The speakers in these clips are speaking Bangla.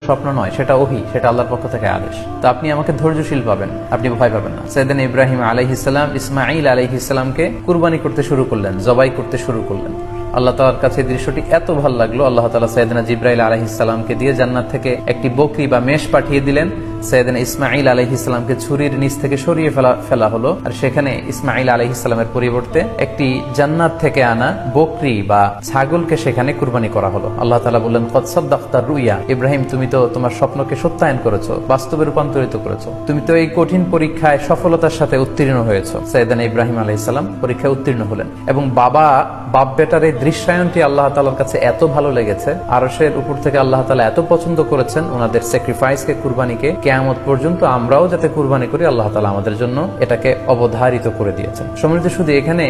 স্বপ্ন নয়, সেটা ওহী, সেটা আল্লাহর পক্ষ থেকে আদেশ। তো আপনি আমাকে ধৈর্যশীল পাবেন, আপনি ভয় পাবেন না। সাইয়েদনা ইব্রাহিম আলাইহিস সালাম ইসমাঈল আলাইহিস সালামকে কুরবানি করতে শুরু করলেন, জবাই করতে শুরু করলেন। আল্লাহ তাআলার কাছে দৃশ্যটি এত ভালো লাগলো, আল্লাহ তাআলা সাইয়েদনা জিবরাইল আলাইহিস সালামকে দিয়ে জান্নাত থেকে একটি বকরি বা মেষ পাঠিয়ে দিলেন। সাইয়েদনা ইসমাঈল আলাইহিস সালামকে ছুরির নিচ থেকে সরিয়ে ফেলা হলো, আর সেখানে ইসমাঈল আলাইহিস সালামের পরিবর্তে একটি জান্নাত থেকে আনা বকরি বা ছাগলকে সেখানে কুরবানি করা হলো। আল্লাহ তাআলা বললেন, কদ সাদ্দাকতা রুইয়া, ইব্রাহিম তুমি তো তোমার স্বপ্নকে সত্যায়ন করেছো, বাস্তবে রূপান্তরিত করেছো, তুমি তো এই কঠিন পরীক্ষায় সফলতার সাথে উত্তীর্ণ হয়েছো। সাইয়েদনা ইব্রাহিম আলাইহিস সালাম পরীক্ষায় উত্তীর্ণ হলেন এবং বাপ বেটার এই দৃশ্যায়নটি আল্লাহ তাআলার কাছে এত ভালো লেগেছে, আরশের উপর থেকে আল্লাহ তাআলা এত পছন্দ করেছেন ওনাদের স্যাক্রিফাইসকে, কুরবানিকে। কিয়ামত পর্যন্ত আমরাও যাতে কুরবানি করি, আল্লাহ তাআলা আমাদের জন্য এটাকে অবধারিত করে দিয়েছেন। সম্মানিত শুধু এখানে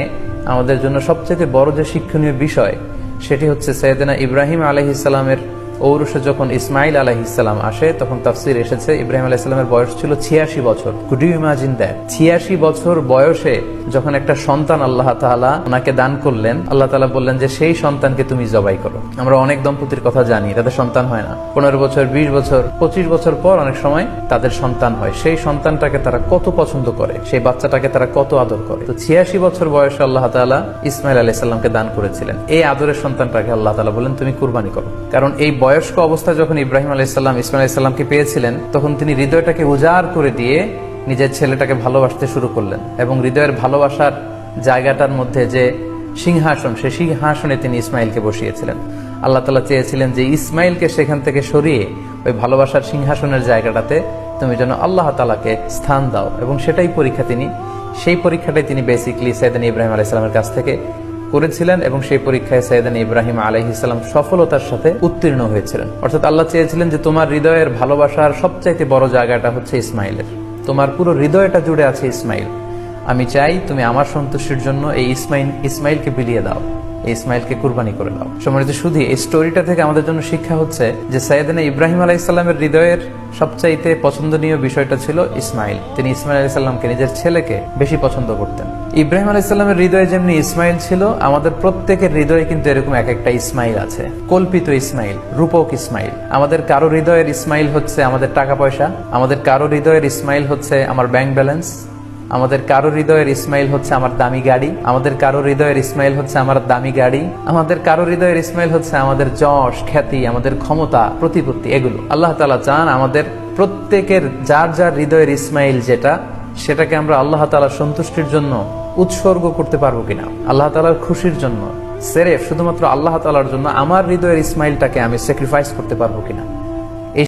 আমাদের জন্য সবচেয়ে বড় যে শিক্ষণীয় বিষয়, সেটি হচ্ছে সাইয়েদনা ইব্রাহিম আলাইহিস সালামের ঔরসে যখন ইসমাইল আলাইহিস সালাম আসে, তখন তাফসীর এসেছে ইব্রাহিম আলাইহিস সালামের বয়স ছিল 86 বছর। Could you imagine that? 86 বছর বয়সে যখন একটা সন্তান আল্লাহ তাআলা ওনাকে দান করলেন, আল্লাহ তাআলা বললেন যে সেই সন্তানকে তুমি জবাই করো। আমরা অনেক দম্পতির কথা জানি, তাদের সন্তান হয় না, 15 বছর, 20 বছর, 25 বছর পর অনেক সময় তাদের সন্তান হয়। সেই সন্তানটাকে তারা কত পছন্দ করে, সেই বাচ্চাটাকে তারা কত আদর করে। তো 86 বছর বয়সে আল্লাহ তাআলা ইসমাইল আলাইহিস সালামকে দান করেছিলেন। এই আদরের সন্তানটাকে আল্লাহ তাআলা বললেন তুমি কুরবানি করো। কারণ এই বয়স্ক অবস্থায় যখন ইব্রাহিম আলাইহিস সালাম ইসমাইল আলাইহিস সালামকে পেয়েছিলেন, তখন তিনি হৃদয়টাকে উজাড় করে দিয়ে নিজের ছেলেটাকে ভালোবাসতে শুরু করলেন এবং হৃদয়ের ভালোবাসার জায়গাটার মধ্যে যে সিংহাসন, সেই সিংহাসনে তিনি ইসমাইলকে বসিয়েছিলেন। আল্লাহ তাআলা চেয়েছিলেন যে ইসমাইলকে সেখান থেকে সরিয়ে ওই ভালোবাসার সিংহাসনের জায়গাটাতে তুমি যেন আল্লাহ তাআলাকে স্থান দাও, এবং সেই পরীক্ষাটাই তিনি বেসিক্যালি সাইয়েদনা ইব্রাহিম আলাইহিস সালামের কাছ থেকে করেছিলেন, এবং সেই পরীক্ষায় সাইয়েদনা ইব্রাহিম আলাইহিস সালাম সফলতার সাথে উত্তীর্ণ হয়েছিলেন। অর্থাৎ আল্লাহ চেয়েছিলেন যে তোমার হৃদয়ের ভালোবাসার সবচাইতে বড় জায়গাটা হচ্ছে ইসমাইলের, তোমার পুরো হৃদয়টা জুড়ে আছে ইসমাইল। আমি চাই তুমি আমার সন্তুষ্টির জন্য এই ইসমাইলকে বিলিয়ে দাও, এই ইসমাইলকে কুরবানি করে দাও। সম্মানিত শুধু এই স্টোরিটা থেকে আমাদের জন্য শিক্ষা হচ্ছে যে সাইয়েদনা ইব্রাহিম আলাইহিস সালামের হৃদয়ের সবচাইতে পছন্দনীয় বিষয়টা ছিল ইসমাইল। তিনি ইসমাইল আলাইহিস সালামকে, নিজের ছেলেকে বেশি পছন্দ করতেন। ইব্রাহিম আলাইহিস সালামের হৃদয়ে যেমনি ইসমাইল ছিল, আমাদের প্রত্যেকের হৃদয়ে কিন্তু এরকম এক একটা ইসমাইল আছে, কল্পিত ইসমাইল, রূপক ইসমাইল। আমাদের কারো হৃদয়ের ইসমাইল হচ্ছে আমাদের টাকা পয়সা, আমাদের কারো হৃদয়ের ইসমাইল হচ্ছে আমার ব্যাংক ব্যালেন্স, আমাদের কারো হৃদয়ের ইসমাইল হচ্ছে আমার দামি গাড়ি, আমাদের কারো হৃদয়ের ইসমাইল হচ্ছে আমার দামি গাড়ি, আমাদের কারো হৃদয়ের ইসমাইল হচ্ছে আমাদের যশ, খ্যাতি, আমাদের ক্ষমতা, প্রতিপত্তি, এগুলো। আল্লাহ তাআলা চান আমাদের প্রত্যেকের যার যার হৃদয়ের ইসমাইল যেটা, সেটাকে আমরা আল্লাহ তাআলার সন্তুষ্টির জন্য উৎসর্গ করতে পারবো কিনা, আল্লাহ তাআলার খুশির জন্য, সেরেফ শুধুমাত্র আল্লাহ তাআলার জন্য আমার হৃদয়ের ইসমাইলটাকে আমি স্যাক্রিফাইস করতে পারবো কিনা।